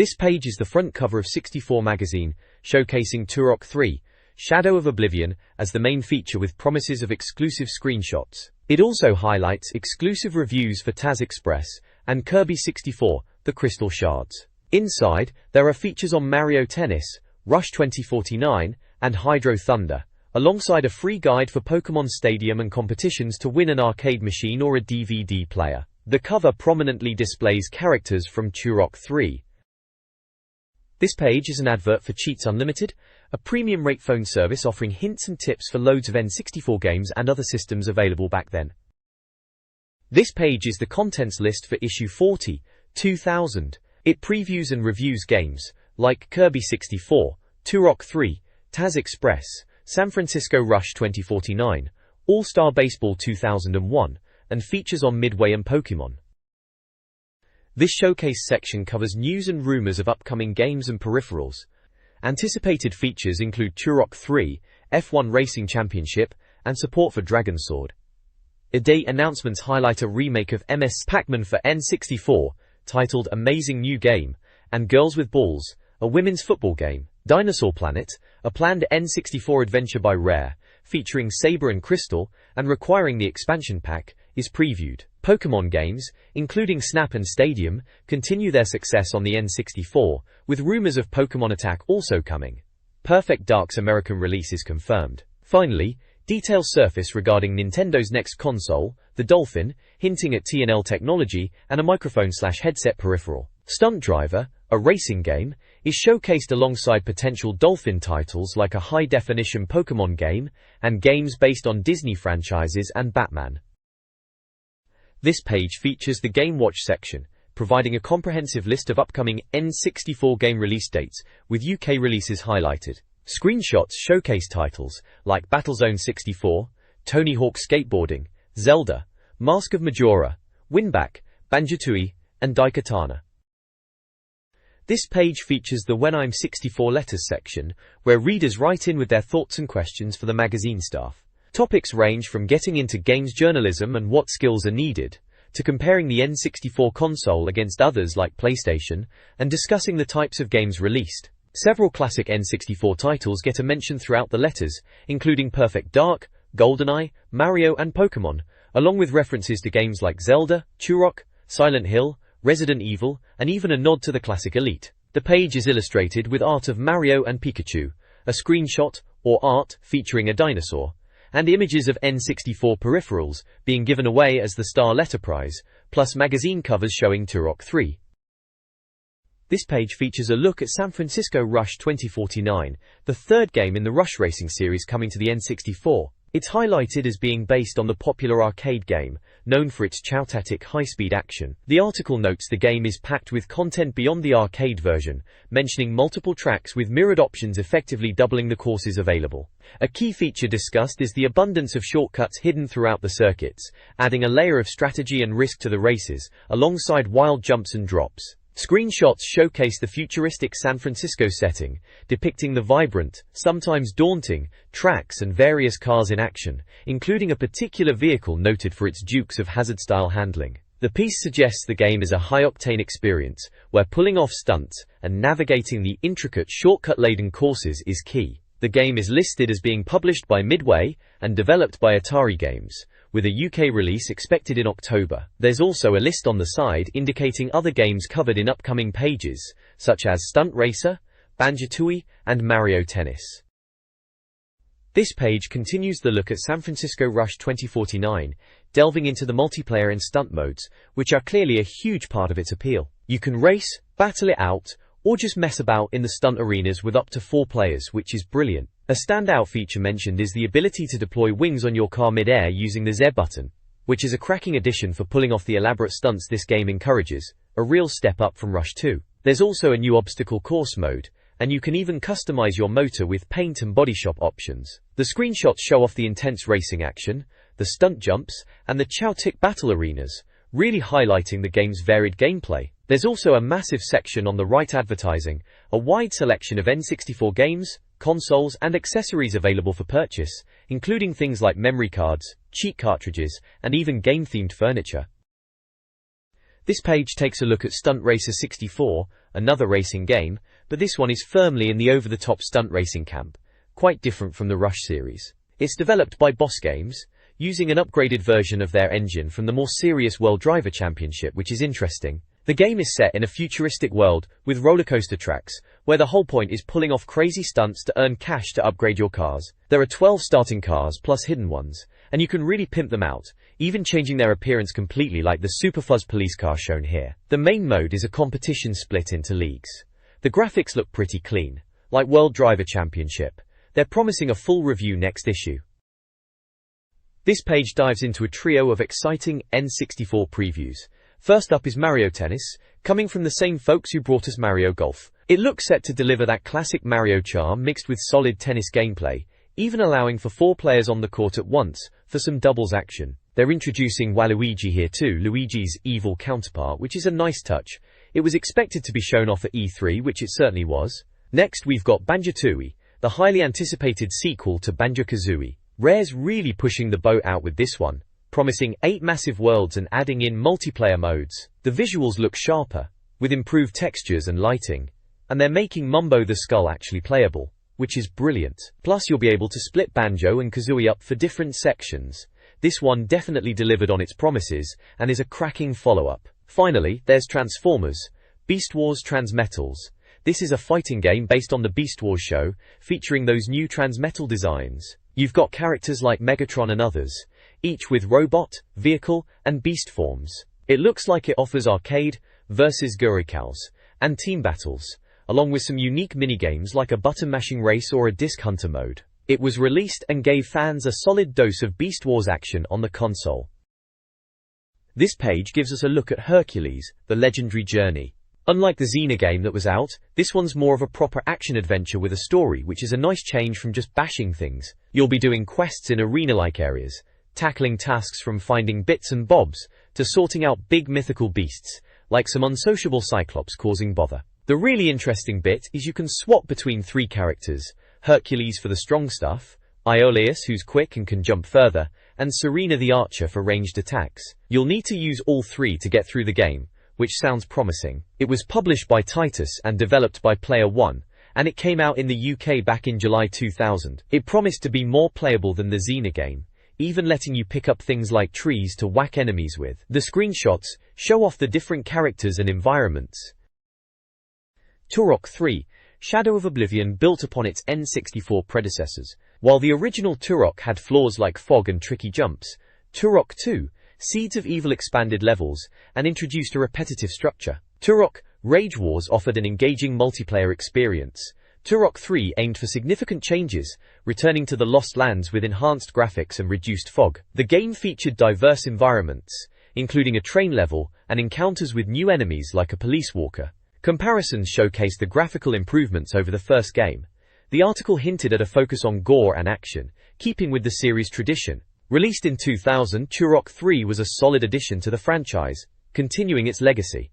This page is the front cover of 64 magazine, showcasing Turok 3, Shadow of Oblivion, as the main feature with promises of exclusive screenshots. It also highlights exclusive reviews for Taz Express and Kirby 64, the Crystal Shards. Inside, there are features on Mario Tennis, Rush 2049, and Hydro Thunder, alongside a free guide for Pokémon Stadium and competitions to win an arcade machine or a DVD player. The cover prominently displays characters from Turok 3. This page is an advert for Cheats Unlimited, a premium rate phone service offering hints and tips for loads of N64 games and other systems available back then. This page is the contents list for issue 40, 2000. It previews and reviews games like Kirby 64, Turok 3, Taz Express, San Francisco Rush 2049, All-Star Baseball 2001, and features on Midway and Pokémon. This showcase section covers news and rumors of upcoming games and peripherals. Anticipated features include Turok 3, F1 Racing Championship, and support for Dragon Sword. A-Day announcements highlight a remake of MS Pac-Man for N64, titled Amazing New Game, and Girls with Balls, a women's football game. Dinosaur Planet, a planned N64 adventure by Rare, featuring Saber and Crystal, and requiring the expansion pack, is previewed. Pokémon games, including Snap and Stadium, continue their success on the N64, with rumors of Pokémon Attack also coming. Perfect Dark's American release is confirmed. Finally, details surface regarding Nintendo's next console, the Dolphin, hinting at TNL technology and a microphone/headset peripheral. Stunt Driver, a racing game, is showcased alongside potential Dolphin titles like a high-definition Pokémon game, and games based on Disney franchises and Batman. This page features the Game Watch section, providing a comprehensive list of upcoming N64 game release dates, with UK releases highlighted. Screenshots showcase titles like Battlezone 64, Tony Hawk Skateboarding, Zelda, Mask of Majora, Winback, Banjo-Tooie, and Daikatana. This page features the When I'm 64 Letters section, where readers write in with their thoughts and questions for the magazine staff. Topics range from getting into games journalism and what skills are needed, to comparing the N64 console against others like PlayStation, and discussing the types of games released. Several classic N64 titles get a mention throughout the letters, including Perfect Dark, GoldenEye, Mario and Pokémon, along with references to games like Zelda, Turok, Silent Hill, Resident Evil, and even a nod to the classic Elite. The page is illustrated with art of Mario and Pikachu, a screenshot, or art, featuring a dinosaur, and images of N64 peripherals being given away as the Star Letter Prize, plus magazine covers showing Turok 3. This page features a look at San Francisco Rush 2049, the third game in the Rush Racing series coming to the N64. It's highlighted as being based on the popular arcade game, known for its chow-tatic high-speed action. The article notes the game is packed with content beyond the arcade version, mentioning multiple tracks with mirrored options effectively doubling the courses available. A key feature discussed is the abundance of shortcuts hidden throughout the circuits, adding a layer of strategy and risk to the races, alongside wild jumps and drops. Screenshots showcase the futuristic San Francisco setting, depicting the vibrant, sometimes daunting, tracks and various cars in action, including a particular vehicle noted for its Dukes of Hazzard-style handling. The piece suggests the game is a high-octane experience, where pulling off stunts and navigating the intricate shortcut-laden courses is key. The game is listed as being published by Midway and developed by Atari Games, with a UK release expected in October. There's also a list on the side indicating other games covered in upcoming pages, such as Stunt Racer, Banjo-Tooie, and Mario Tennis. This page continues the look at San Francisco Rush 2049, delving into the multiplayer and stunt modes, which are clearly a huge part of its appeal. You can race, battle it out, or just mess about in the stunt arenas with up to 4 players, which is brilliant. A standout feature mentioned is the ability to deploy wings on your car mid-air using the Z button, which is a cracking addition for pulling off the elaborate stunts this game encourages, a real step up from Rush 2. There's also a new obstacle course mode, and you can even customize your motor with paint and body shop options. The screenshots show off the intense racing action, the stunt jumps, and the chow-tic battle arenas, really highlighting the game's varied gameplay. There's also a massive section on the right advertising, a wide selection of N64 games, consoles and accessories available for purchase, including things like memory cards, cheat cartridges, and even game-themed furniture. This page takes a look at Stunt Racer 64, another racing game, but this one is firmly in the over-the-top stunt racing camp, quite different from the Rush series. It's developed by Boss Games, using an upgraded version of their engine from the more serious World Driver Championship, which is interesting. The game is set in a futuristic world with rollercoaster tracks, where the whole point is pulling off crazy stunts to earn cash to upgrade your cars. There are 12 starting cars plus hidden ones, and you can really pimp them out, even changing their appearance completely like the Super Fuzz police car shown here. The main mode is a competition split into leagues. The graphics look pretty clean, like World Driver Championship. They're promising a full review next issue. This page dives into a trio of exciting N64 previews. First up is Mario Tennis, coming from the same folks who brought us Mario Golf. It looks set to deliver that classic Mario charm mixed with solid tennis gameplay, even allowing for 4 players on the court at once for some doubles action. They're introducing Waluigi here too, Luigi's evil counterpart, which is a nice touch. It was expected to be shown off at E3, which it certainly was. Next we've got Banjo-Tooie, the highly anticipated sequel to Banjo-Kazooie. Rare's really pushing the boat out with this one, promising 8 massive worlds and adding in multiplayer modes. The visuals look sharper, with improved textures and lighting, and they're making Mumbo the Skull actually playable, which is brilliant. Plus you'll be able to split Banjo and Kazooie up for different sections. This one definitely delivered on its promises, and is a cracking follow-up. Finally, there's Transformers, Beast Wars Transmetals. This is a fighting game based on the Beast Wars show, featuring those new Transmetal designs. You've got characters like Megatron and others, each with robot, vehicle, and beast forms. It looks like it offers arcade, versus Gurikals, and team battles, along with some unique minigames like a button-mashing race or a disc hunter mode. It was released and gave fans a solid dose of Beast Wars action on the console. This page gives us a look at Hercules, the legendary journey. Unlike the Xena game that was out, this one's more of a proper action-adventure with a story, which is a nice change from just bashing things. You'll be doing quests in arena-like areas, tackling tasks from finding bits and bobs, to sorting out big mythical beasts, like some unsociable Cyclops causing bother. The really interesting bit is you can swap between 3 characters, Hercules for the strong stuff, Iolaus who's quick and can jump further, and Serena the archer for ranged attacks. You'll need to use all 3 to get through the game, which sounds promising. It was published by Titus and developed by Player One, and it came out in the UK back in July 2000. It promised to be more playable than the Xena game, even letting you pick up things like trees to whack enemies with. The screenshots show off the different characters and environments. Turok 3, Shadow of Oblivion built upon its N64 predecessors. While the original Turok had flaws like fog and tricky jumps, Turok 2, Seeds of Evil expanded levels, and introduced a repetitive structure. Turok Rage Wars offered an engaging multiplayer experience. Turok 3 aimed for significant changes, returning to the Lost Lands with enhanced graphics and reduced fog. The game featured diverse environments, including a train level, and encounters with new enemies like a police walker. Comparisons showcased the graphical improvements over the first game. The article hinted at a focus on gore and action, keeping with the series' tradition. Released in 2000, Turok 3 was a solid addition to the franchise, continuing its legacy.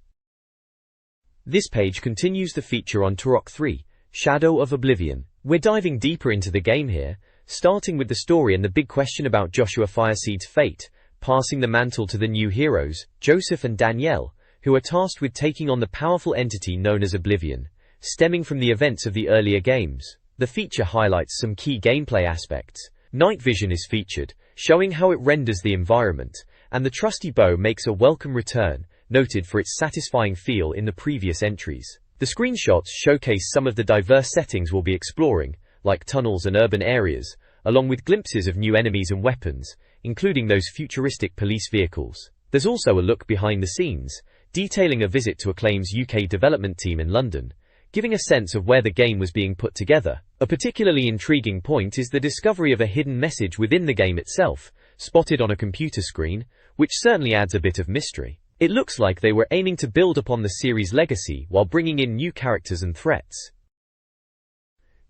This page continues the feature on Turok 3, Shadow of Oblivion. We're diving deeper into the game here, starting with the story and the big question about Joshua Fireseed's fate, passing the mantle to the new heroes, Joseph and Danielle, who are tasked with taking on the powerful entity known as Oblivion, stemming from the events of the earlier games. The feature highlights some key gameplay aspects. Night vision is featured, showing how it renders the environment, and the trusty bow makes a welcome return, noted for its satisfying feel in the previous entries. The screenshots showcase some of the diverse settings we'll be exploring, like tunnels and urban areas, along with glimpses of new enemies and weapons, including those futuristic police vehicles. There's also a look behind the scenes, detailing a visit to Acclaim's UK development team in London, giving a sense of where the game was being put together. A particularly intriguing point is the discovery of a hidden message within the game itself, spotted on a computer screen, which certainly adds a bit of mystery. It looks like they were aiming to build upon the series' legacy while bringing in new characters and threats.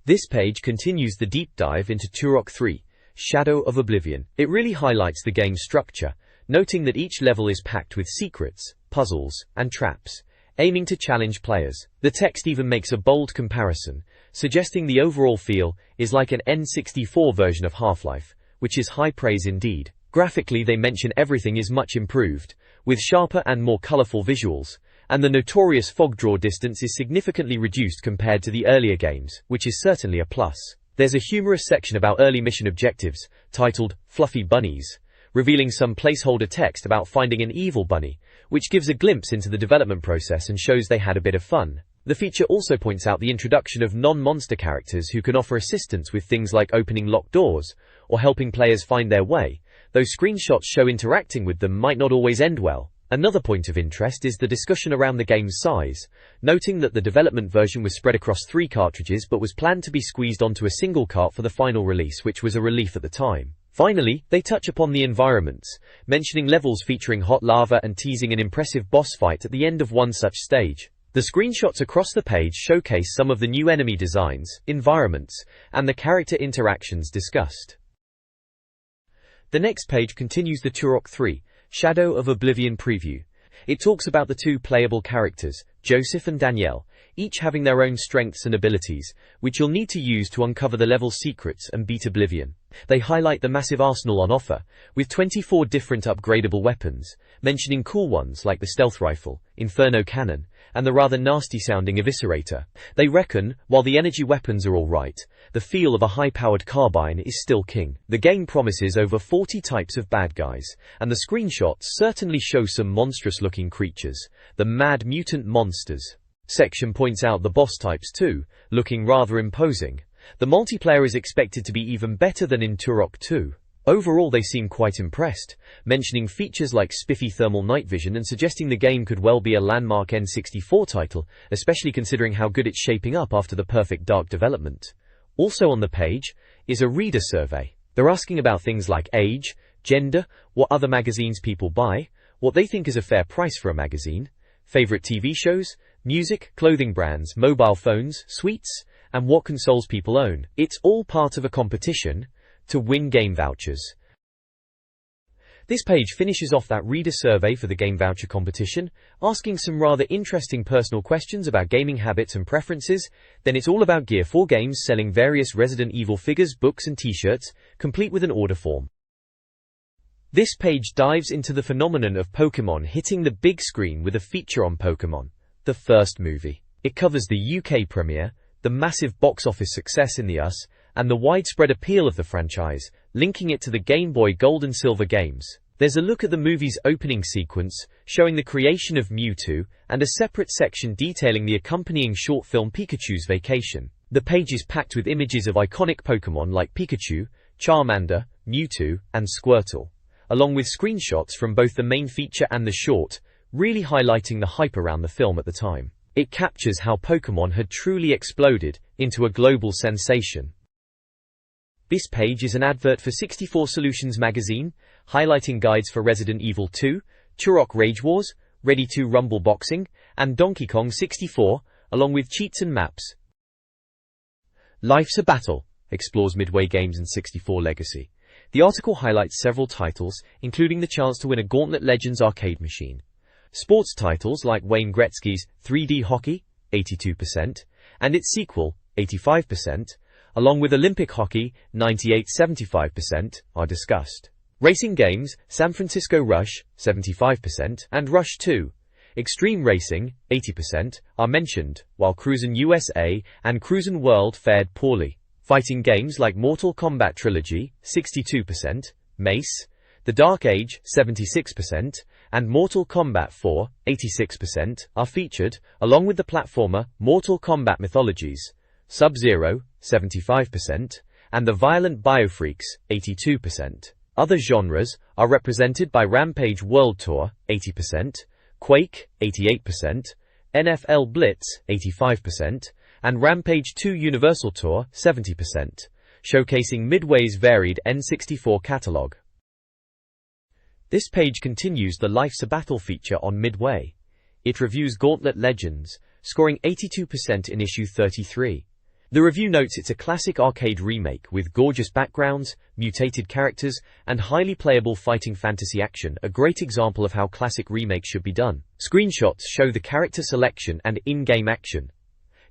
This page continues the deep dive into Turok 3, Shadow of Oblivion. It really highlights the game's structure, noting that each level is packed with secrets, puzzles, and traps, aiming to challenge players. The text even makes a bold comparison, suggesting the overall feel is like an N64 version of Half-Life, which is high praise indeed. Graphically, they mention everything is much improved, with sharper and more colorful visuals, and the notorious fog draw distance is significantly reduced compared to the earlier games, which is certainly a plus. There's a humorous section about early mission objectives, titled Fluffy Bunnies, revealing some placeholder text about finding an evil bunny, which gives a glimpse into the development process and shows they had a bit of fun. The feature also points out the introduction of non-monster characters who can offer assistance with things like opening locked doors, or helping players find their way, though screenshots show interacting with them might not always end well. Another point of interest is the discussion around the game's size, noting that the development version was spread across 3 cartridges but was planned to be squeezed onto a single cart for the final release, which was a relief at the time. Finally, they touch upon the environments, mentioning levels featuring hot lava and teasing an impressive boss fight at the end of one such stage. The screenshots across the page showcase some of the new enemy designs, environments, and the character interactions discussed. The next page continues the Turok 3, Shadow of Oblivion preview. It talks about the 2 playable characters, Joseph and Danielle, each having their own strengths and abilities, which you'll need to use to uncover the level's secrets and beat Oblivion. They highlight the massive arsenal on offer, with 24 different upgradable weapons, mentioning cool ones like the stealth rifle, Inferno cannon, and the rather nasty-sounding Eviscerator. They reckon, while the energy weapons are alright, the feel of a high-powered carbine is still king. The game promises over 40 types of bad guys, and the screenshots certainly show some monstrous-looking creatures, the mad mutant monsters. Section points out the boss types too, looking rather imposing. The multiplayer is expected to be even better than in Turok 2. Overall they seem quite impressed, mentioning features like spiffy thermal night vision and suggesting the game could well be a landmark N64 title, especially considering how good it's shaping up after the Perfect Dark development. Also on the page is a reader survey. They're asking about things like age, gender, what other magazines people buy, what they think is a fair price for a magazine, favorite TV shows, music, clothing brands, mobile phones, sweets, and what consoles people own. It's all part of a competition to win game vouchers. This page finishes off that reader survey for the game voucher competition, asking some rather interesting personal questions about gaming habits and preferences. Then it's all about Gear 4 Games selling various Resident Evil figures, books and t-shirts, complete with an order form. This page dives into the phenomenon of Pokémon hitting the big screen with a feature on Pokémon, the first movie. It covers the UK premiere, the massive box office success in the US, and the widespread appeal of the franchise, linking it to the Game Boy Gold and Silver games. There's a look at the movie's opening sequence, showing the creation of Mewtwo, and a separate section detailing the accompanying short film Pikachu's Vacation. The page is packed with images of iconic Pokémon like Pikachu, Charmander, Mewtwo, and Squirtle, along with screenshots from both the main feature and the short, really highlighting the hype around the film at the time. It captures how Pokémon had truly exploded into a global sensation. This page is an advert for 64 Solutions magazine, highlighting guides for Resident Evil 2, Turok Rage Wars, Ready 2 Rumble Boxing, and Donkey Kong 64, along with cheats and maps. Life's a Battle explores Midway Games' N64 legacy. The article highlights several titles, including the chance to win a Gauntlet Legends arcade machine. Sports titles like Wayne Gretzky's 3D Hockey, 82%, and its sequel, 85%, along with Olympic Hockey, 98-75%, are discussed. Racing games, San Francisco Rush, 75%, and Rush 2, Extreme Racing, 80%, are mentioned, while Cruisin' USA and Cruisin' World fared poorly. Fighting games like Mortal Kombat Trilogy, 62%, Mace, The Dark Age, 76%, and Mortal Kombat 4, 86%, are featured, along with the platformer Mortal Kombat Mythologies, Sub-Zero, 75%, and the violent Biofreaks, 82%. Other genres are represented by Rampage World Tour, 80%, Quake, 88%, NFL Blitz, 85%, and Rampage 2 Universal Tour, 70%, showcasing Midway's varied N64 catalog. This page continues the Life's a Battle feature on Midway. It reviews Gauntlet Legends, scoring 82% in issue 33. The review notes it's a classic arcade remake with gorgeous backgrounds, mutated characters, and highly playable fighting fantasy action, a great example of how classic remakes should be done. Screenshots show the character selection and in-game action.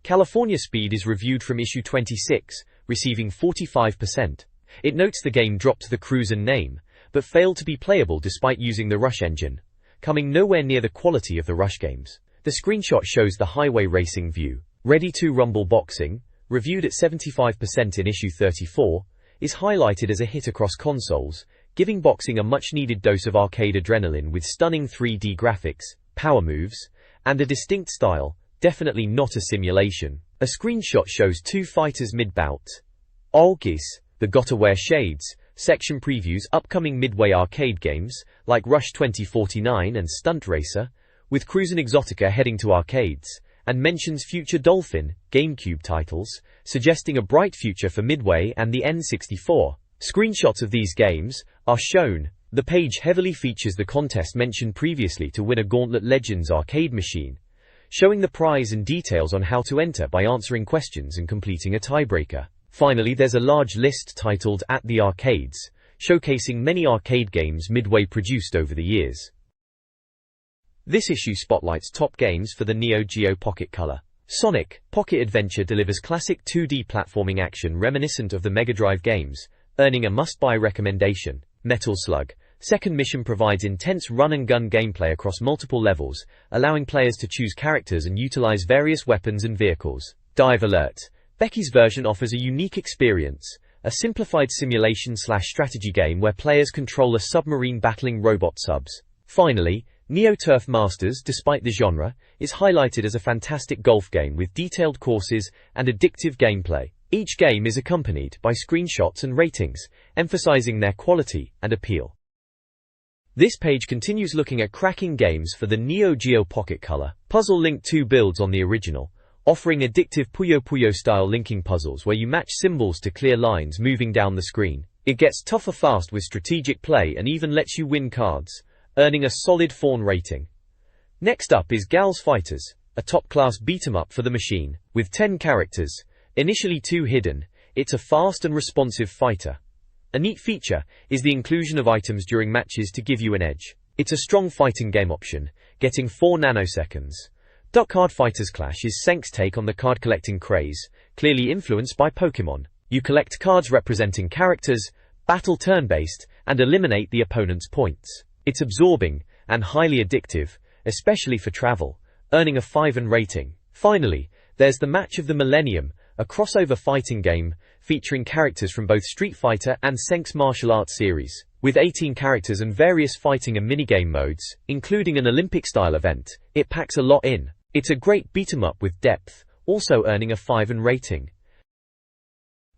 California Speed is reviewed from issue 26, receiving 45%. It notes the game dropped the Cruisin' name, but failed to be playable despite using the Rush engine. coming nowhere near the quality of the Rush games. The screenshot shows the highway racing view. Ready to Rumble Boxing, reviewed at 75% in issue 34, is highlighted as a hit across consoles, giving boxing a much-needed dose of arcade adrenaline with stunning 3D graphics, power moves, and a distinct style, definitely not a simulation. A screenshot shows two fighters mid-bout. Olgis, the Gotta Wear Shades, section previews upcoming Midway arcade games, like Rush 2049 and Stunt Racer, with Cruisin' Exotica heading to arcades, and mentions future Dolphin, GameCube titles, suggesting a bright future for Midway and the N64. Screenshots of these games are shown. The page heavily features the contest mentioned previously to win a Gauntlet Legends arcade machine, showing the prize and details on how to enter by answering questions and completing a tiebreaker. Finally, there's a large list titled At the Arcades, showcasing many arcade games Midway produced over the years. This issue spotlights top games for the Neo Geo Pocket Color. Sonic Pocket Adventure delivers classic 2D platforming action reminiscent of the Mega Drive games, earning a must-buy recommendation. Metal Slug Second Mission provides intense run-and-gun gameplay across multiple levels, allowing players to choose characters and utilize various weapons and vehicles. Dive Alert Becky's version offers a unique experience, a simplified simulation/strategy game where players control a submarine battling robot subs. Finally, Neo Turf Masters, despite the genre, is highlighted as a fantastic golf game with detailed courses and addictive gameplay. Each game is accompanied by screenshots and ratings, emphasizing their quality and appeal. This page continues looking at cracking games for the Neo Geo Pocket Color. Puzzle Link 2 builds on the original, offering addictive Puyo Puyo-style linking puzzles where you match symbols to clear lines moving down the screen. It gets tougher fast with strategic play and even lets you win cards, earning a solid Fawn rating. Next up is Gals Fighters, a top-class beat-em-up for the machine. With 10 characters, initially 2 hidden, it's a fast and responsive fighter. A neat feature is the inclusion of items during matches to give you an edge. It's a strong fighting game option, getting 4 nanoseconds. Duck Card Fighters Clash is Senk's take on the card-collecting craze, clearly influenced by Pokémon. You collect cards representing characters, battle turn-based, and eliminate the opponent's points. It's absorbing and highly addictive, especially for travel, earning a 5 rating. Finally, there's the Match of the Millennium, a crossover fighting game featuring characters from both Street Fighter and Senk's martial arts series. With 18 characters and various fighting and minigame modes, including an Olympic-style event, it packs a lot in. It's a great beat-em-up with depth, also earning a 5 rating.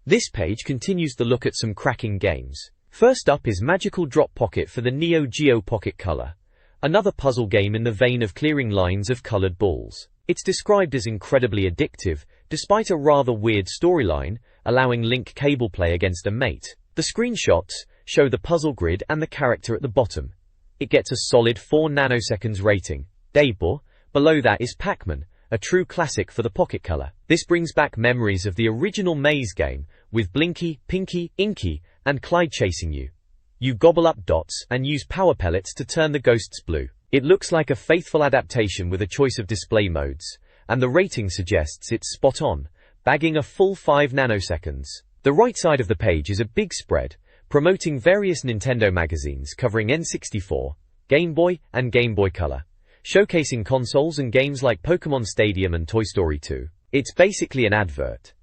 This page continues the look at some cracking games. First up is Magical Drop Pocket for the Neo Geo Pocket Color, another puzzle game in the vein of clearing lines of colored balls. It's described as incredibly addictive, despite a rather weird storyline, allowing Link cable play against a mate. The screenshots show the puzzle grid and the character at the bottom. It gets a solid 4 nanoseconds rating. Daybor, below that is Pac-Man, a true classic for the Pocket Color. This brings back memories of the original Maze game, with Blinky, Pinky, Inky, and Clyde chasing you. You gobble up dots and use power pellets to turn the ghosts blue. It looks like a faithful adaptation with a choice of display modes, and the rating suggests it's spot on, bagging a full 5 nanoseconds. The right side of the page is a big spread, promoting various Nintendo magazines covering N64, Game Boy, and Game Boy Color, showcasing consoles and games like Pokémon Stadium and Toy Story 2. It's basically an advert.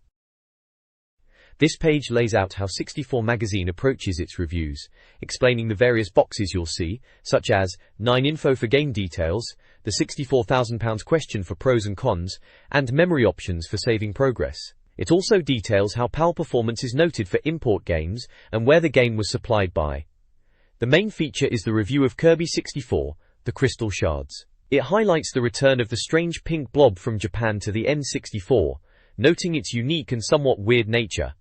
This page lays out how 64 magazine approaches its reviews, explaining the various boxes you'll see, such as 9 info for game details, the £64,000 question for pros and cons, and memory options for saving progress. It also details how PAL performance is noted for import games and where the game was supplied by. The main feature is the review of Kirby 64, The Crystal Shards. It highlights the return of the strange pink blob from Japan to the N64, noting its unique and somewhat weird nature.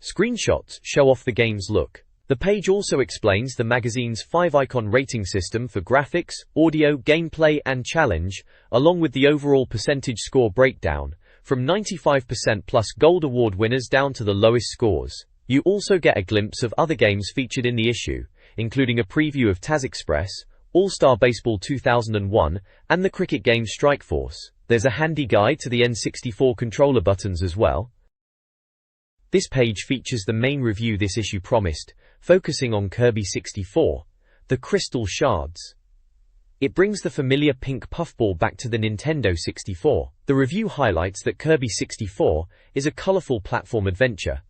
Screenshots show off the game's look. The page also explains the magazine's 5-icon rating system for graphics, audio, gameplay, and challenge, along with the overall percentage score breakdown, from 95% plus Gold Award winners down to the lowest scores. You also get a glimpse of other games featured in the issue, including a preview of Taz Express, All-Star Baseball 2001, and the cricket game Strike Force. There's a handy guide to the N64 controller buttons as well. This page features the main review this issue promised, focusing on Kirby 64, The Crystal Shards. It brings the familiar pink puffball back to the Nintendo 64. The review highlights that Kirby 64 is a colorful platform adventure,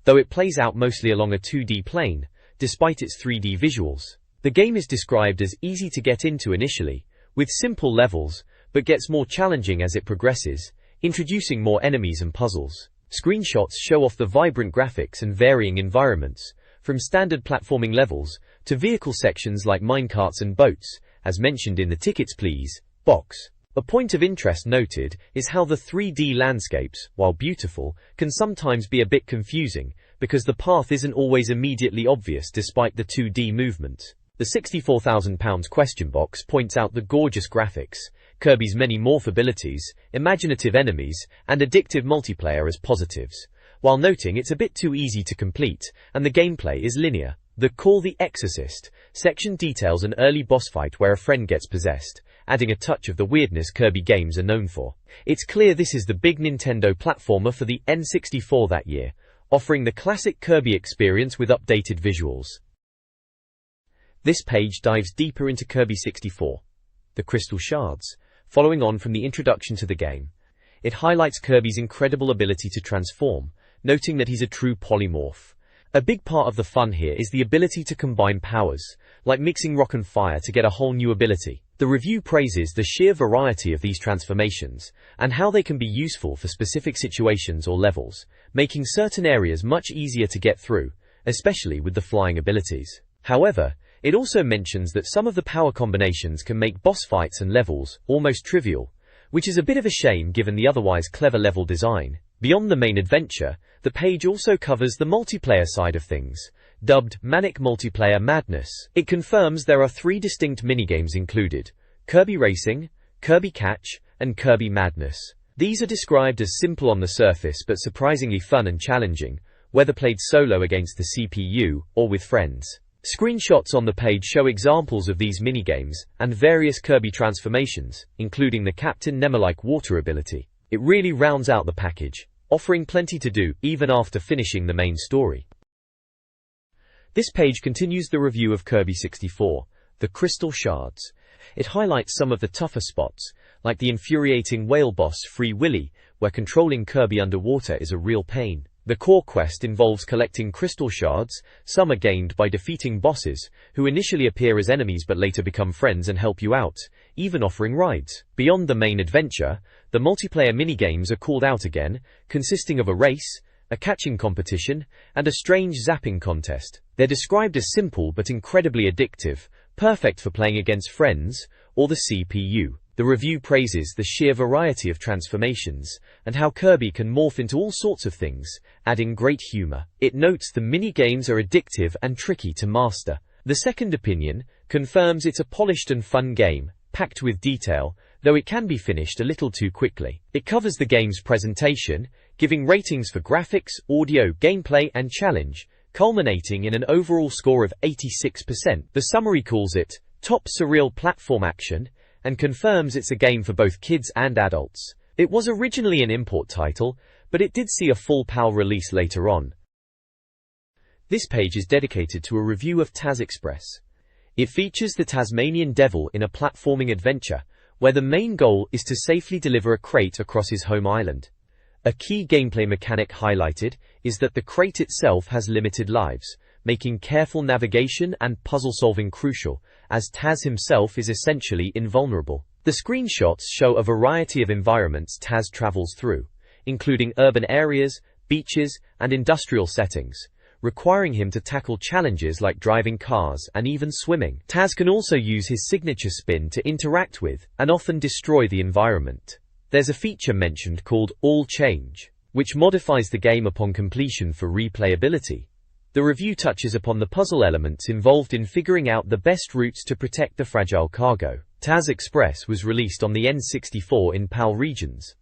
though it plays out mostly along a 2D plane, despite its 3D visuals. The game is described as easy to get into initially, with simple levels, but gets more challenging as it progresses, introducing more enemies and puzzles. Screenshots show off the vibrant graphics and varying environments, from standard platforming levels to vehicle sections like minecarts and boats, as mentioned in the Tickets Please box. A point of interest noted is how the 3D landscapes, while beautiful, can sometimes be a bit confusing, because the path isn't always immediately obvious despite the 2D movement. The £64,000 question box points out the gorgeous graphics, Kirby's many morph abilities, imaginative enemies, and addictive multiplayer as positives, while noting it's a bit too easy to complete, and the gameplay is linear. The Call the Exorcist section details an early boss fight where a friend gets possessed, adding a touch of the weirdness Kirby games are known for. It's clear this is the big Nintendo platformer for the N64 that year, offering the classic Kirby experience with updated visuals. This page dives deeper into Kirby 64, the Crystal Shards. Following on from the introduction to the game, it highlights Kirby's incredible ability to transform, noting that he's a true polymorph. A big part of the fun here is the ability to combine powers, like mixing rock and fire to get a whole new ability. The review praises the sheer variety of these transformations, and how they can be useful for specific situations or levels, making certain areas much easier to get through, especially with the flying abilities. However, it also mentions that some of the power combinations can make boss fights and levels almost trivial, which is a bit of a shame given the otherwise clever level design. Beyond the main adventure, the page also covers the multiplayer side of things, dubbed Manic Multiplayer Madness. It confirms there are 3 distinct minigames included: Kirby Racing, Kirby Catch, and Kirby Madness. These are described as simple on the surface but surprisingly fun and challenging, whether played solo against the CPU or with friends. Screenshots on the page show examples of these minigames and various Kirby transformations, including the Captain Nemo-like water ability. It really rounds out the package, offering plenty to do even after finishing the main story. This page continues the review of Kirby 64, the Crystal Shards. It highlights some of the tougher spots, like the infuriating whale boss Free Willy, where controlling Kirby underwater is a real pain. The core quest involves collecting crystal shards. Some are gained by defeating bosses, who initially appear as enemies but later become friends and help you out, even offering rides. Beyond the main adventure, the multiplayer minigames are called out again, consisting of a race, a catching competition, and a strange zapping contest. They're described as simple but incredibly addictive, perfect for playing against friends or the CPU. The review praises the sheer variety of transformations, and how Kirby can morph into all sorts of things, adding great humor. It notes the mini-games are addictive and tricky to master. The second opinion confirms it's a polished and fun game, packed with detail, though it can be finished a little too quickly. It covers the game's presentation, giving ratings for graphics, audio, gameplay, and challenge, culminating in an overall score of 86%. The summary calls it top surreal platform action, and confirms it's a game for both kids and adults. It was originally an import title, but it did see a full PAL release later on. This page is dedicated to a review of Taz Express. It features the Tasmanian Devil in a platforming adventure, where the main goal is to safely deliver a crate across his home island. A key gameplay mechanic highlighted is that the crate itself has limited lives, making careful navigation and puzzle-solving crucial, as Taz himself is essentially invulnerable. The screenshots show a variety of environments Taz travels through, including urban areas, beaches, and industrial settings, requiring him to tackle challenges like driving cars and even swimming. Taz can also use his signature spin to interact with, and often destroy the environment. There's a feature mentioned called All Change, which modifies the game upon completion for replayability. The review touches upon the puzzle elements involved in figuring out the best routes to protect the fragile cargo. Taz Express was released on the N64 in PAL regions.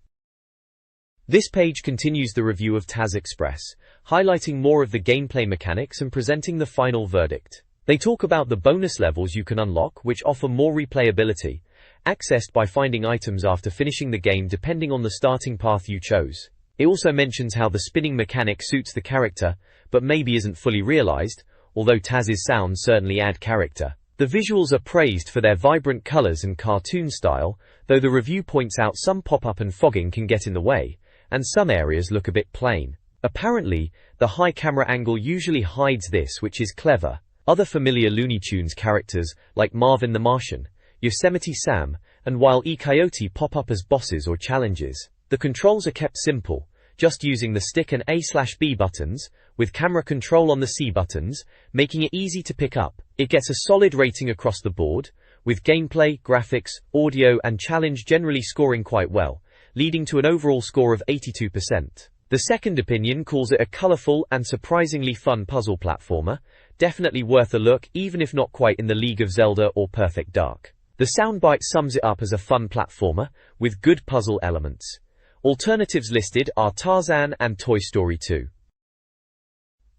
This page continues the review of Taz Express, highlighting more of the gameplay mechanics and presenting the final verdict. They talk about the bonus levels you can unlock, which offer more replayability, accessed by finding items after finishing the game depending on the starting path you chose. It also mentions how the spinning mechanic suits the character, but maybe isn't fully realized, although Taz's sounds certainly add character. The The visuals are praised for their vibrant colors and cartoon style, though the review points out some pop-up and fogging can get in the way, and some areas look a bit plain. Apparently, the high camera angle usually hides this, which is clever. Other familiar Looney Tunes characters, like Marvin the Martian, Yosemite Sam, and Wile E. Coyote pop up as bosses or challenges. The controls are kept simple, just using the stick and A/B buttons, with camera control on the C buttons, making it easy to pick up. It gets a solid rating across the board, with gameplay, graphics, audio and challenge generally scoring quite well, leading to an overall score of 82%. The second opinion calls it a colorful and surprisingly fun puzzle platformer, definitely worth a look even if not quite in the league of Zelda or Perfect Dark. The soundbite sums it up as a fun platformer, with good puzzle elements. Alternatives listed are Tarzan and Toy Story 2.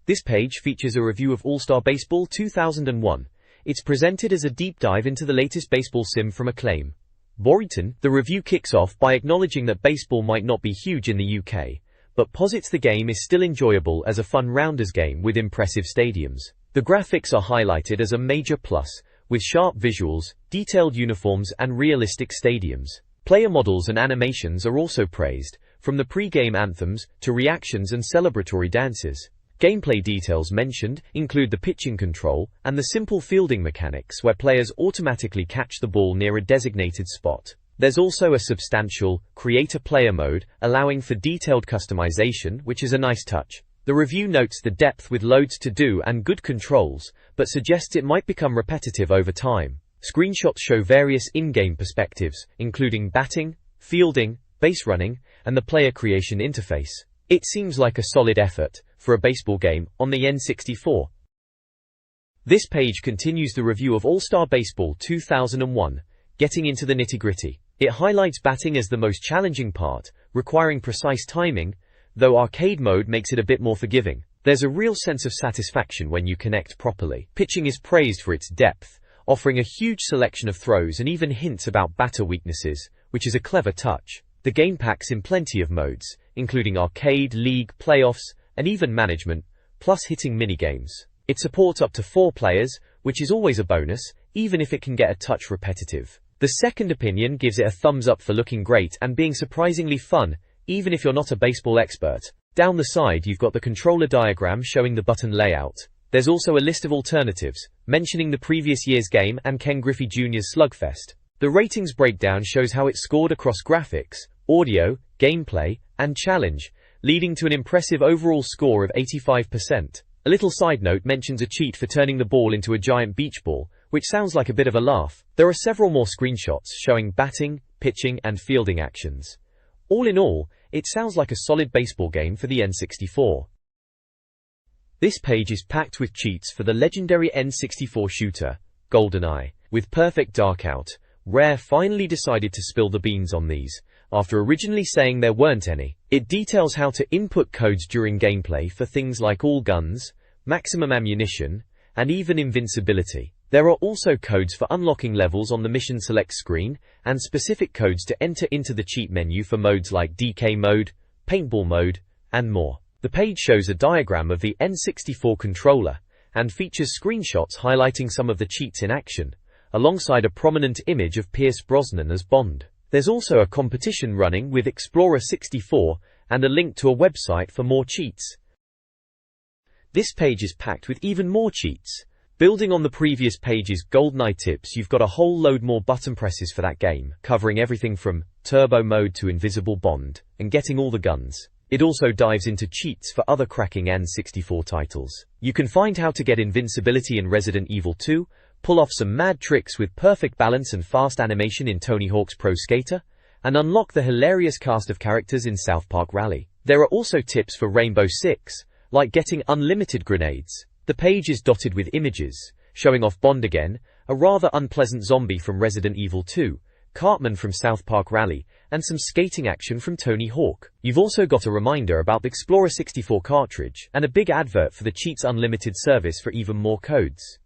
This page features a review of All-Star Baseball 2001. It's presented as a deep dive into the latest baseball sim from Acclaim. Boryton, the review kicks off by acknowledging that baseball might not be huge in the UK, but posits the game is still enjoyable as a fun rounders game with impressive stadiums. The graphics are highlighted as a major plus, with sharp visuals, detailed uniforms and realistic stadiums. Player models and animations are also praised, from the pre-game anthems to reactions and celebratory dances. Gameplay details mentioned include the pitching control and the simple fielding mechanics where players automatically catch the ball near a designated spot. There's also a substantial Create-a-Player mode, allowing for detailed customization, which is a nice touch. The review notes the depth with loads to do and good controls, but suggests it might become repetitive over time. Screenshots show various in-game perspectives, including batting, fielding, base running, and the player creation interface. It seems like a solid effort for a baseball game on the N64. This page continues the review of All-Star Baseball 2001, getting into the nitty-gritty. It highlights batting as the most challenging part, requiring precise timing, though arcade mode makes it a bit more forgiving. There's a real sense of satisfaction when you connect properly. Pitching is praised for its depth, offering a huge selection of throws and even hints about batter weaknesses, which is a clever touch. The game packs in plenty of modes, including arcade, league, playoffs, and even management, plus hitting minigames. It supports up to 4 players, which is always a bonus, even if it can get a touch repetitive. The second opinion gives it a thumbs up for looking great and being surprisingly fun, even if you're not a baseball expert. Down the side you've got the controller diagram showing the button layout. There's also a list of alternatives, mentioning the previous year's game and Ken Griffey Jr.'s Slugfest. The ratings breakdown shows how it scored across graphics, audio, gameplay, and challenge, leading to an impressive overall score of 85%. A little side note mentions a cheat for turning the ball into a giant beach ball, which sounds like a bit of a laugh. There are several more screenshots showing batting, pitching, and fielding actions. All in all, it sounds like a solid baseball game for the N64. This page is packed with cheats for the legendary N64 shooter, GoldenEye. With Perfect Dark out, Rare finally decided to spill the beans on these, after originally saying there weren't any. It details how to input codes during gameplay for things like all guns, maximum ammunition, and even invincibility. There are also codes for unlocking levels on the mission select screen, and specific codes to enter into the cheat menu for modes like DK mode, paintball mode, and more. The page shows a diagram of the N64 controller, and features screenshots highlighting some of the cheats in action, alongside a prominent image of Pierce Brosnan as Bond. There's also a competition running with Explorer 64, and a link to a website for more cheats. This page is packed with even more cheats. Building on the previous page's GoldenEye tips, you've got a whole load more button presses for that game, covering everything from turbo mode to invisible Bond, and getting all the guns. It also dives into cheats for other cracking N64 titles. You can find how to get invincibility in Resident Evil 2, pull off some mad tricks with perfect balance and fast animation in Tony Hawk's Pro Skater, and unlock the hilarious cast of characters in South Park Rally. There are also tips for Rainbow Six, like getting unlimited grenades. The page is dotted with images, showing off Bond again, a rather unpleasant zombie from Resident Evil 2, Cartman from South Park Rally, and some skating action from Tony Hawk. You've also got a reminder about the Explorer 64 cartridge, and a big advert for the Cheats Unlimited service for even more codes.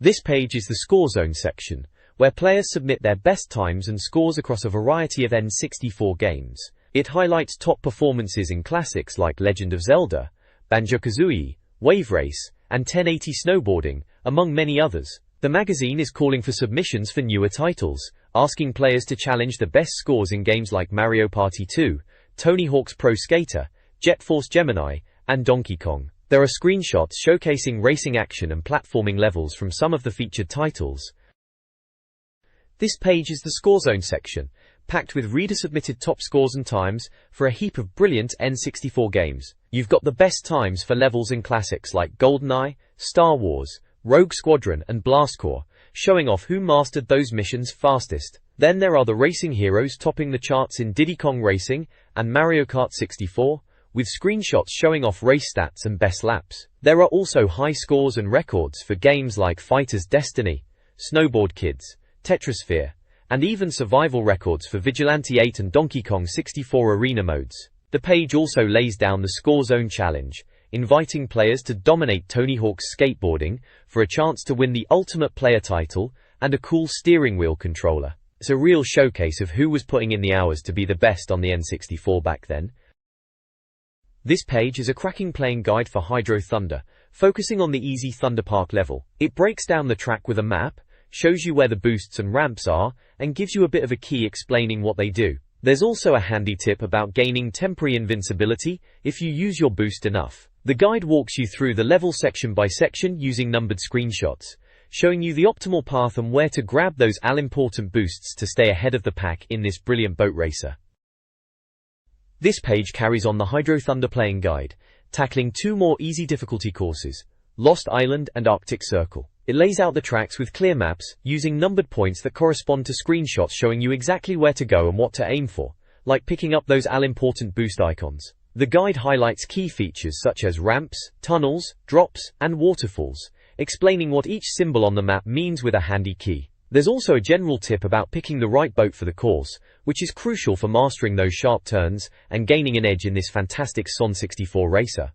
This page is the Score Zone section, where players submit their best times and scores across a variety of N64 games. It highlights top performances in classics like Legend of Zelda, Banjo-Kazooie, Wave Race, and 1080 snowboarding, among many others. The magazine is calling for submissions for newer titles, asking players to challenge the best scores in games like Mario Party 2, Tony Hawk's Pro Skater, Jet Force Gemini, and Donkey Kong. There are screenshots showcasing racing action and platforming levels from some of the featured titles. This page is the Score Zone section, packed with reader-submitted top scores and times for a heap of brilliant N64 games. You've got the best times for levels in classics like GoldenEye, Star Wars, Rogue Squadron, and Blast Corps, showing off who mastered those missions fastest. Then there are the racing heroes topping the charts in Diddy Kong Racing and Mario Kart 64, with screenshots showing off race stats and best laps. There are also high scores and records for games like Fighter's Destiny, Snowboard Kids, Tetrasphere, and even survival records for Vigilante 8 and Donkey Kong 64 arena modes. The page also lays down the Score Zone Challenge, inviting players to dominate Tony Hawk's skateboarding for a chance to win the Ultimate Player title and a cool steering wheel controller. It's a real showcase of who was putting in the hours to be the best on the N64 back then. This page is a cracking playing guide for Hydro Thunder, focusing on the easy Thunder Park level. It breaks down the track with a map, shows you where the boosts and ramps are, and gives you a bit of a key explaining what they do. There's also a handy tip about gaining temporary invincibility if you use your boost enough. The guide walks you through the level section by section using numbered screenshots, showing you the optimal path and where to grab those all-important boosts to stay ahead of the pack in this brilliant boat racer. This page carries on the Hydro Thunder playing guide, tackling two more easy difficulty courses, Lost Island and Arctic Circle. It lays out the tracks with clear maps, using numbered points that correspond to screenshots showing you exactly where to go and what to aim for, like picking up those all-important boost icons. The guide highlights key features such as ramps, tunnels, drops, and waterfalls, explaining what each symbol on the map means with a handy key. There's also a general tip about picking the right boat for the course, which is crucial for mastering those sharp turns and gaining an edge in this fantastic N64 racer.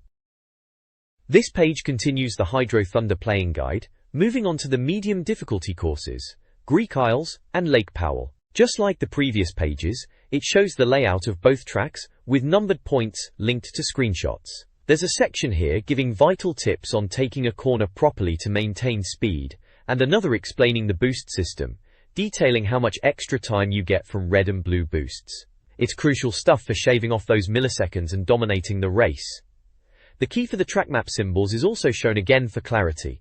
This page continues the Hydro Thunder playing guide, moving on to the medium difficulty courses, Greek Isles and Lake Powell. Just like the previous pages, it shows the layout of both tracks, with numbered points linked to screenshots. There's a section here giving vital tips on taking a corner properly to maintain speed, and another explaining the boost system, detailing how much extra time you get from red and blue boosts. It's crucial stuff for shaving off those milliseconds and dominating the race. The key for the track map symbols is also shown again for clarity.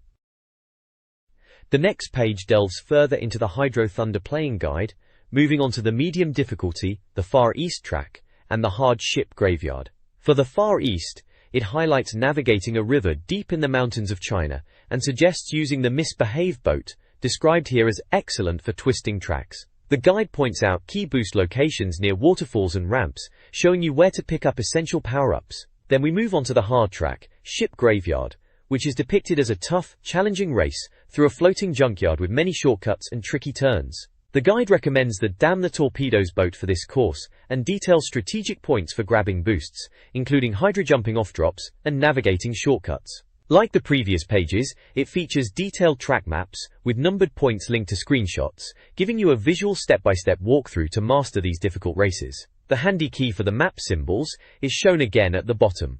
The next page delves further into the Hydro Thunder playing guide, moving on to the medium difficulty, the Far East track, and the hard ship graveyard. For the Far East, it highlights navigating a river deep in the mountains of China and suggests using the Misbehave boat, described here as excellent for twisting tracks. The guide points out key boost locations near waterfalls and ramps, showing you where to pick up essential power-ups. Then we move on to the hard track, Ship Graveyard, which is depicted as a tough, challenging race through a floating junkyard with many shortcuts and tricky turns. The guide recommends the Damn the Torpedoes boat for this course, and details strategic points for grabbing boosts, including hydro-jumping off drops and navigating shortcuts. Like the previous pages, it features detailed track maps, with numbered points linked to screenshots, giving you a visual step-by-step walkthrough to master these difficult races. The handy key for the map symbols is shown again at the bottom.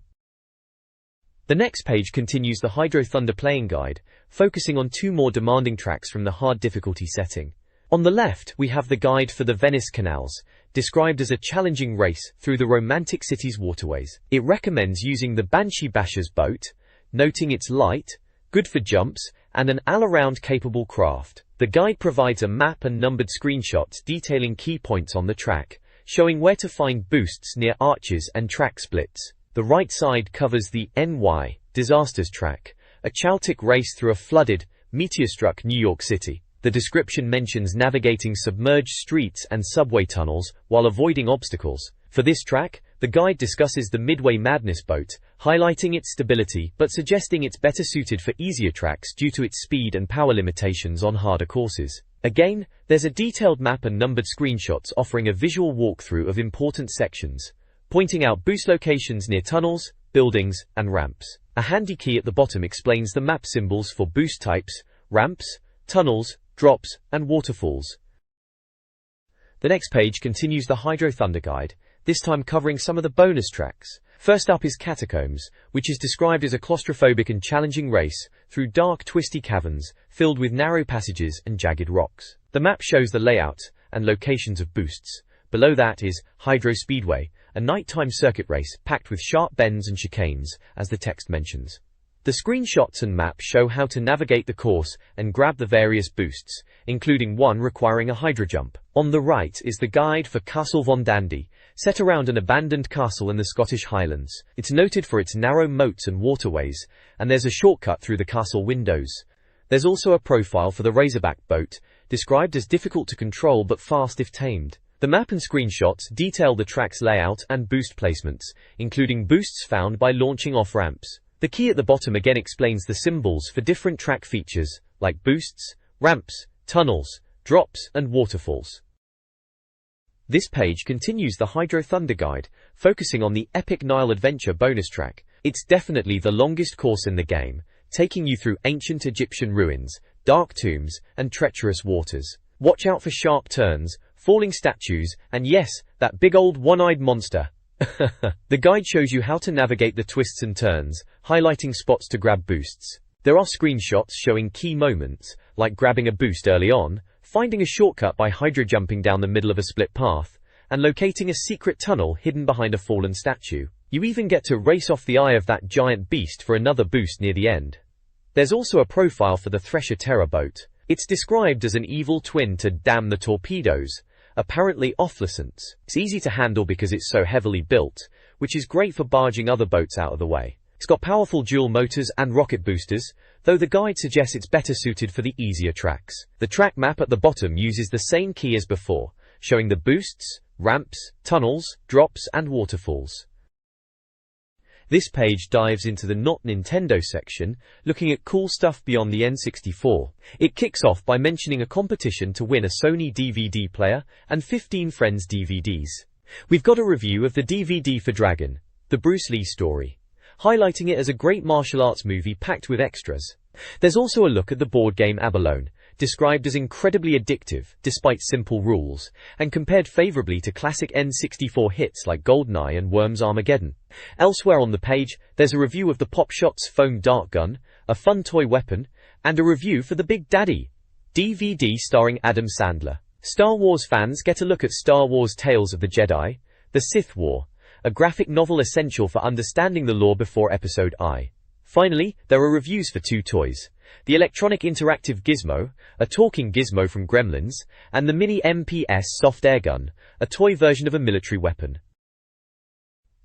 The next page continues the Hydro Thunder playing guide, focusing on two more demanding tracks from the hard difficulty setting. On the left, we have the guide for the Venice Canals, described as a challenging race through the romantic city's waterways. It recommends using the Banshee Basher's boat, noting it's light, good for jumps, and an all-around capable craft. The guide provides a map and numbered screenshots detailing key points on the track, showing where to find boosts near arches and track splits. The right side covers the NY Disasters track, a chaotic race through a flooded, meteor-struck New York City. The description mentions navigating submerged streets and subway tunnels while avoiding obstacles. For this track, the guide discusses the Midway Madness boat, highlighting its stability but suggesting it's better suited for easier tracks due to its speed and power limitations on harder courses. Again, there's a detailed map and numbered screenshots offering a visual walkthrough of important sections, pointing out boost locations near tunnels, buildings, and ramps. A handy key at the bottom explains the map symbols for boost types, ramps, tunnels, drops, and waterfalls. The next page continues the Hydro Thunder guide, this time covering some of the bonus tracks. First up is Catacombs, which is described as a claustrophobic and challenging race through dark, twisty caverns filled with narrow passages and jagged rocks. The map shows the layout and locations of boosts. Below that is Hydro Speedway, a nighttime circuit race packed with sharp bends and chicanes, as the text mentions. The screenshots and map show how to navigate the course and grab the various boosts, including one requiring a hydro jump. On the right is the guide for Castle Von Dandy, set around an abandoned castle in the Scottish Highlands. It's noted for its narrow moats and waterways, and there's a shortcut through the castle windows. There's also a profile for the Razorback boat, described as difficult to control but fast if tamed. The map and screenshots detail the track's layout and boost placements, including boosts found by launching off ramps. The key at the bottom again explains the symbols for different track features, like boosts, ramps, tunnels, drops, and waterfalls. This page continues the Hydro Thunder Guide, focusing on the Epic Nile Adventure bonus track. It's definitely the longest course in the game, taking you through ancient Egyptian ruins, dark tombs, and treacherous waters. Watch out for sharp turns, falling statues, and yes, that big old one-eyed monster. The guide shows you how to navigate the twists and turns, highlighting spots to grab boosts. There are screenshots showing key moments, like grabbing a boost early on, finding a shortcut by hydro jumping down the middle of a split path, and locating a secret tunnel hidden behind a fallen statue. You even get to race off the eye of that giant beast for another boost near the end. There's also a profile for the Thresher Terror boat. It's described as an evil twin to Damn the Torpedoes, apparently off-licence. It's easy to handle because it's so heavily built, which is great for barging other boats out of the way. It's got powerful dual motors and rocket boosters, though the guide suggests it's better suited for the easier tracks. The track map at the bottom uses the same key as before, showing the boosts, ramps, tunnels, drops, and waterfalls. This page dives into the Not Nintendo section, looking at cool stuff beyond the N64. It kicks off by mentioning a competition to win a Sony DVD player and 15 Friends DVDs. We've got a review of the DVD for Dragon, the Bruce Lee story, highlighting it as a great martial arts movie packed with extras. There's also a look at the board game Abalone, described as incredibly addictive despite simple rules, and compared favorably to classic N64 hits like GoldenEye and Worms Armageddon. Elsewhere on the page, there's a review of the Pop Shots foam dart gun, a fun toy weapon, and a review for the Big Daddy DVD starring Adam Sandler. Star Wars fans get a look at Star Wars Tales of the Jedi, The Sith War, a graphic novel essential for understanding the lore before Episode I. Finally, there are reviews for two toys: the electronic interactive gizmo, a talking gizmo from Gremlins, and the mini MPS soft air gun, a toy version of a military weapon.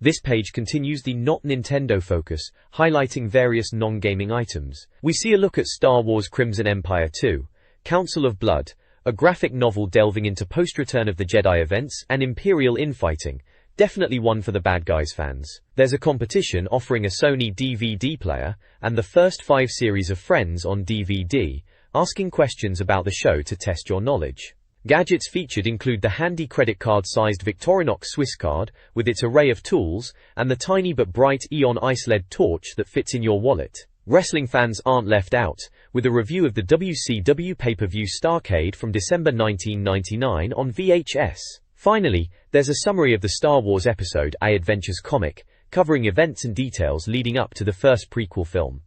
This page continues the Not Nintendo focus, highlighting various non-gaming items. We see a look at Star Wars Crimson Empire 2, Council of Blood, a graphic novel delving into post-Return of the Jedi events and Imperial infighting, definitely one for the bad guys fans. There's a competition offering a Sony DVD player and the first 5 series of Friends on DVD, asking questions about the show to test your knowledge. Gadgets featured include the handy credit card-sized Victorinox Swiss card with its array of tools and the tiny but bright Eon Ice LED torch that fits in your wallet. Wrestling fans aren't left out, with a review of the WCW pay-per-view Starrcade from December 1999 on VHS. Finally, there's a summary of the Star Wars Episode I Adventures comic, covering events and details leading up to the first prequel film.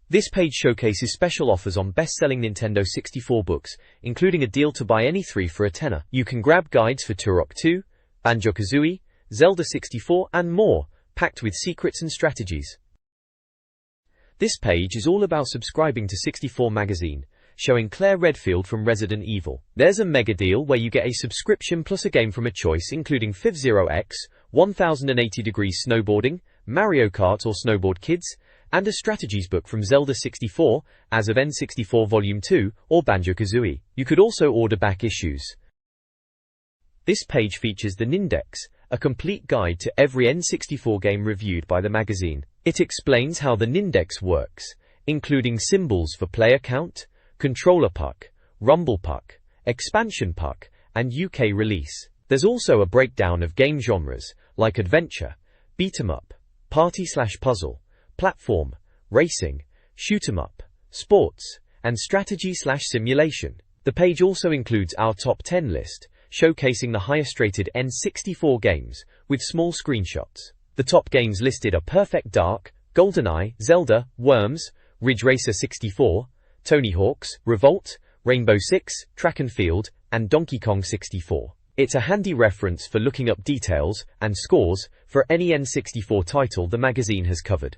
This page showcases special offers on best-selling Nintendo 64 books, including a deal to buy any 3 for $10. You can grab guides for Turok 2, Banjo-Kazooie, Zelda 64, and more, packed with secrets and strategies. This page is all about subscribing to 64 magazine, showing Claire Redfield from Resident Evil. There's a mega deal where you get a subscription plus a game from a choice including F-Zero X, 1080 Degrees Snowboarding, Mario Kart or Snowboard Kids, and a strategies book from Zelda 64, as of N64 Volume 2, or Banjo-Kazooie. You could also order back issues. This page features the Nindex, a complete guide to every N64 game reviewed by the magazine. It explains how the Nindex works, including symbols for player count, controller puck, rumble puck, expansion puck, and UK release. There's also a breakdown of game genres, like adventure, beat-em-up, party/puzzle, platform, racing, shoot-em-up, sports, and strategy/simulation. The page also includes our top 10 list, showcasing the highest rated N64 games, with small screenshots. The top games listed are Perfect Dark, GoldenEye, Zelda, Worms, Ridge Racer 64, Tony Hawk's, Revolt, Rainbow Six, Track and Field, and Donkey Kong 64. It's a handy reference for looking up details and scores for any N64 title the magazine has covered.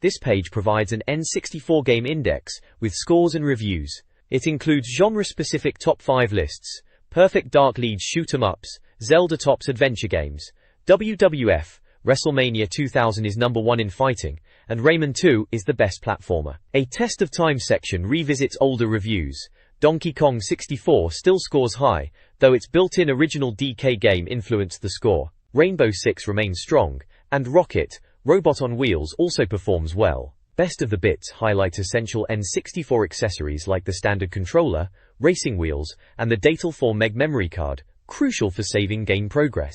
This page provides an N64 game index with scores and reviews. It includes genre-specific top 5 lists. Perfect Dark leads shoot 'em ups, Zelda tops adventure games, WWF, WrestleMania 2000 is number 1 in fighting, and Rayman 2 is the best platformer. A Test of Time section revisits older reviews. Donkey Kong 64 still scores high, though its built-in original DK game influenced the score. Rainbow Six remains strong, and Rocket, Robot on Wheels also performs well. Best of the Bits highlight essential N64 accessories like the standard controller, racing wheels, and the Datal 4 meg memory card, crucial for saving game progress.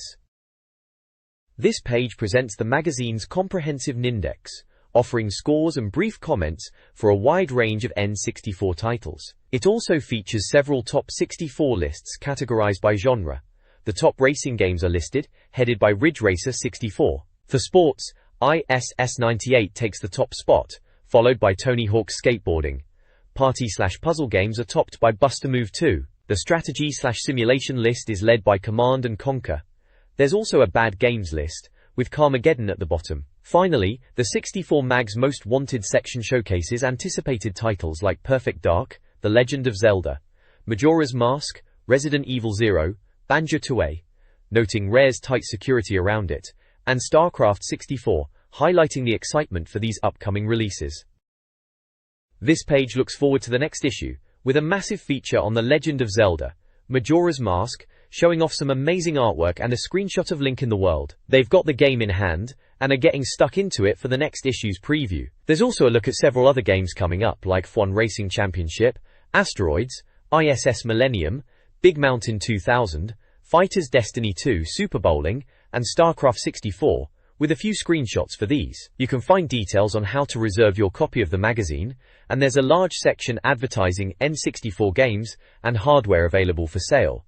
This page presents the magazine's comprehensive Nindex, offering scores and brief comments for a wide range of N64 titles. It also features several top 64 lists categorized by genre. The top racing games are listed, headed by Ridge Racer 64. For sports, ISS98 takes the top spot, followed by Tony Hawk's Skateboarding. Party/puzzle games are topped by Buster Move 2. The strategy/simulation list is led by Command & Conquer. There's also a bad games list, with Carmageddon at the bottom. Finally, the 64 Mag's Most Wanted section showcases anticipated titles like Perfect Dark, The Legend of Zelda, Majora's Mask, Resident Evil 0, Banjo-Tooie, noting Rare's tight security around it, and StarCraft 64, highlighting the excitement for these upcoming releases. This page looks forward to the next issue, with a massive feature on The Legend of Zelda, Majora's Mask, showing off some amazing artwork and a screenshot of Link in the world. They've got the game in hand, and are getting stuck into it for the next issue's preview. There's also a look at several other games coming up like F1 Racing Championship, Asteroids, ISS Millennium, Big Mountain 2000, Fighters Destiny 2 Super Bowling, and StarCraft 64, with a few screenshots for these. You can find details on how to reserve your copy of the magazine, and there's a large section advertising N64 games and hardware available for sale.